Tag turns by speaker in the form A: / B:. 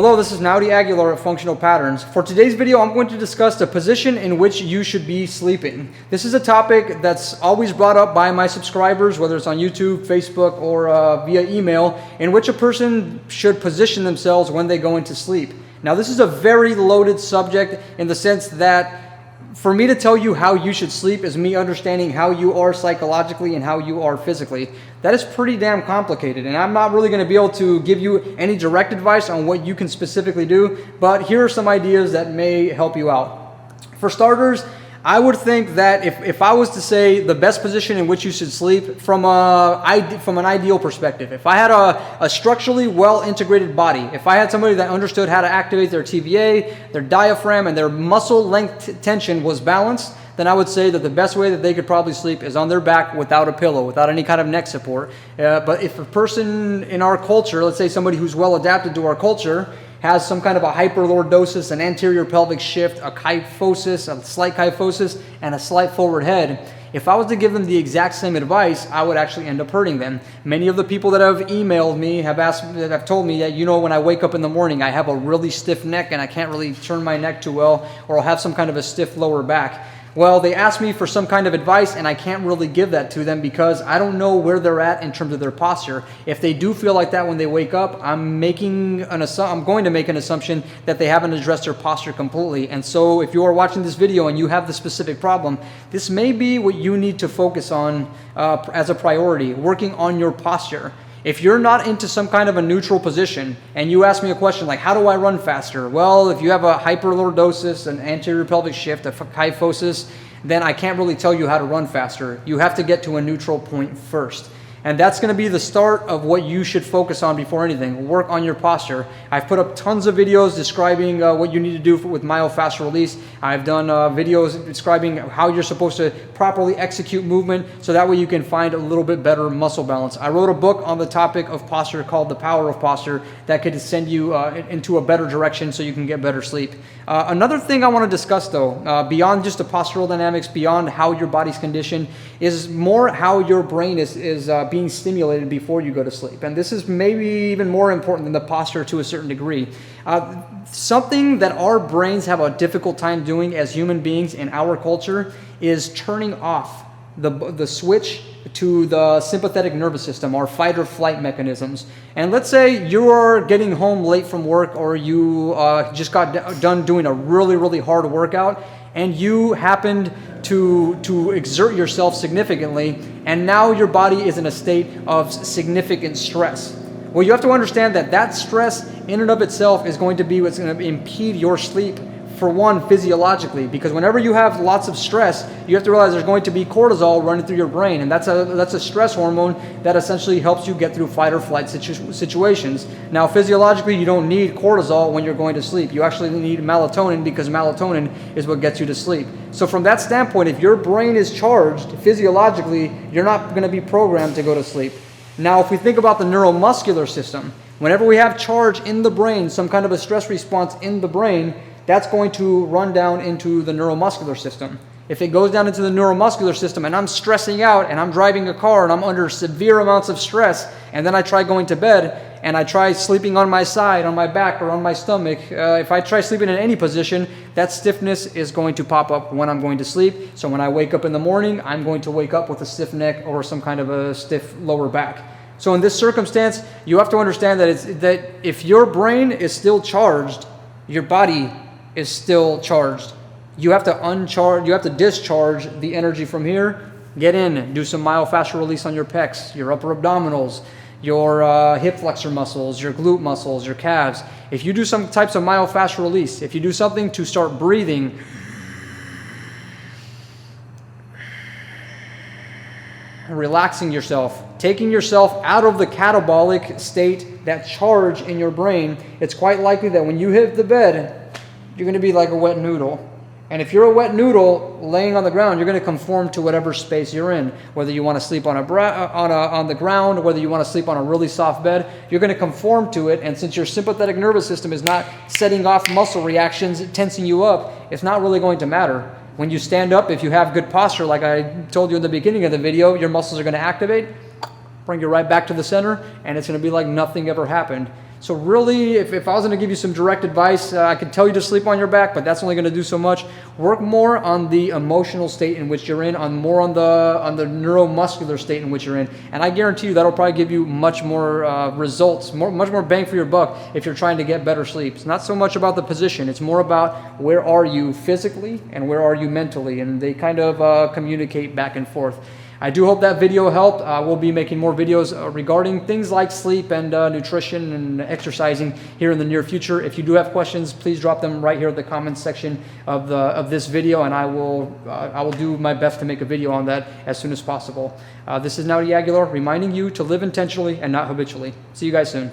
A: Hello, this is Naudi Aguilar at Functional Patterns. For today's video, I'm going to discuss the position in which you should be sleeping. This is a topic that's always brought up by my subscribers, whether it's on YouTube, Facebook, or via email, in which a person should position themselves when they go into sleep. Now, this is a very loaded subject in the sense that for me to tell you how you should sleep is me understanding how you are psychologically and how you are physically. That is pretty damn complicated, and I'm not really going to be able to give you any direct advice on what you can specifically do, but here are some ideas that may help you out. For starters, I would think that if I was to say the best position in which you should sleep from an ideal perspective, if I had a structurally well integrated body, if I had somebody that understood how to activate their TVA, their diaphragm, and their muscle length tension was balanced, then I would say that the best way that they could probably sleep is on their back without a pillow, without any kind of neck support. But if a person in our culture, let's say somebody who's well adapted to our culture, has some kind of a hyperlordosis, an anterior pelvic shift, a kyphosis, a slight kyphosis, and a slight forward head, if I was to give them the exact same advice, I would actually end up hurting them. Many of the people that have emailed me have told me that, when I wake up in the morning, I have a really stiff neck and I can't really turn my neck too well, or I'll have some kind of a stiff lower back. Well, they asked me for some kind of advice, and I can't really give that to them because I don't know where they're at in terms of their posture. If they do feel like that when they wake up, I'm going to make an assumption that they haven't addressed their posture completely. And so if you are watching this video and you have the specific problem, this may be what you need to focus on as a priority, working on your posture. If you're not into some kind of a neutral position and you ask me a question like, how do I run faster? Well, if you have a hyperlordosis, an anterior pelvic shift, a kyphosis, then I can't really tell you how to run faster. You have to get to a neutral point first. And that's going to be the start of what you should focus on before anything. Work on your posture. I've put up tons of videos describing what you need to do with myofascial release. I've done videos describing how you're supposed to properly execute movement so that way you can find a little bit better muscle balance. I wrote a book on the topic of posture called The Power of Posture that could send you into a better direction so you can get better sleep. Another thing I want to discuss though, beyond just the postural dynamics, beyond how your body's conditioned, is more how your brain is being stimulated before you go to sleep. And this is maybe even more important than the posture to a certain degree. Something that our brains have a difficult time doing as human beings in our culture is turning off the switch to the sympathetic nervous system, our fight or flight mechanisms. And let's say you are getting home late from work, or you just got done doing a really, really hard workout, and you happened to exert yourself significantly, and now your body is in a state of significant stress. Well, you have to understand that stress in and of itself is going to be what's going to impede your sleep, for one, physiologically, because whenever you have lots of stress, you have to realize there's going to be cortisol running through your brain, and that's a stress hormone that essentially helps you get through fight or flight situations. Now, physiologically, you don't need cortisol when you're going to sleep. You actually need melatonin, because melatonin is what gets you to sleep. So from that standpoint, if your brain is charged physiologically, you're not going to be programmed to go to sleep. Now, if we think about the neuromuscular system, whenever we have charge in the brain, some kind of a stress response in the brain, that's going to run down into the neuromuscular system. If it goes down into the neuromuscular system and I'm stressing out and I'm driving a car and I'm under severe amounts of stress, and then I try going to bed and I try sleeping on my side, on my back, or on my stomach, if I try sleeping in any position, that stiffness is going to pop up when I'm going to sleep. So when I wake up in the morning, I'm going to wake up with a stiff neck or some kind of a stiff lower back. So in this circumstance, you have to understand that if your brain is still charged, your body is still charged. You have to discharge the energy from here. Get in, do some myofascial release on your pecs, your upper abdominals, your hip flexor muscles, your glute muscles, your calves. If you do some types of myofascial release, if you do something to start breathing, relaxing yourself, taking yourself out of the catabolic state, that charge in your brain, it's quite likely that when you hit the bed, you're going to be like a wet noodle. And if you're a wet noodle laying on the ground, you're going to conform to whatever space you're in. Whether you want to sleep on the ground, or whether you want to sleep on a really soft bed, you're going to conform to it. And since your sympathetic nervous system is not setting off muscle reactions, tensing you up, it's not really going to matter. When you stand up, if you have good posture, like I told you in the beginning of the video, your muscles are going to activate, bring you right back to the center, and it's going to be like nothing ever happened. So really, if I was going to give you some direct advice, I could tell you to sleep on your back, but that's only going to do so much. Work more on the emotional state in which you're in, more on the neuromuscular state in which you're in, and I guarantee you that'll probably give you much more results, much more bang for your buck if you're trying to get better sleep. It's not so much about the position; it's more about where are you physically and where are you mentally, and they kind of communicate back and forth. I do hope that video helped. We'll be making more videos regarding things like sleep and nutrition and exercising here in the near future. If you do have questions, please drop them right here in the comments section of this video, and I will do my best to make a video on that as soon as possible. This is Naudi Aguilar reminding you to live intentionally and not habitually. See you guys soon.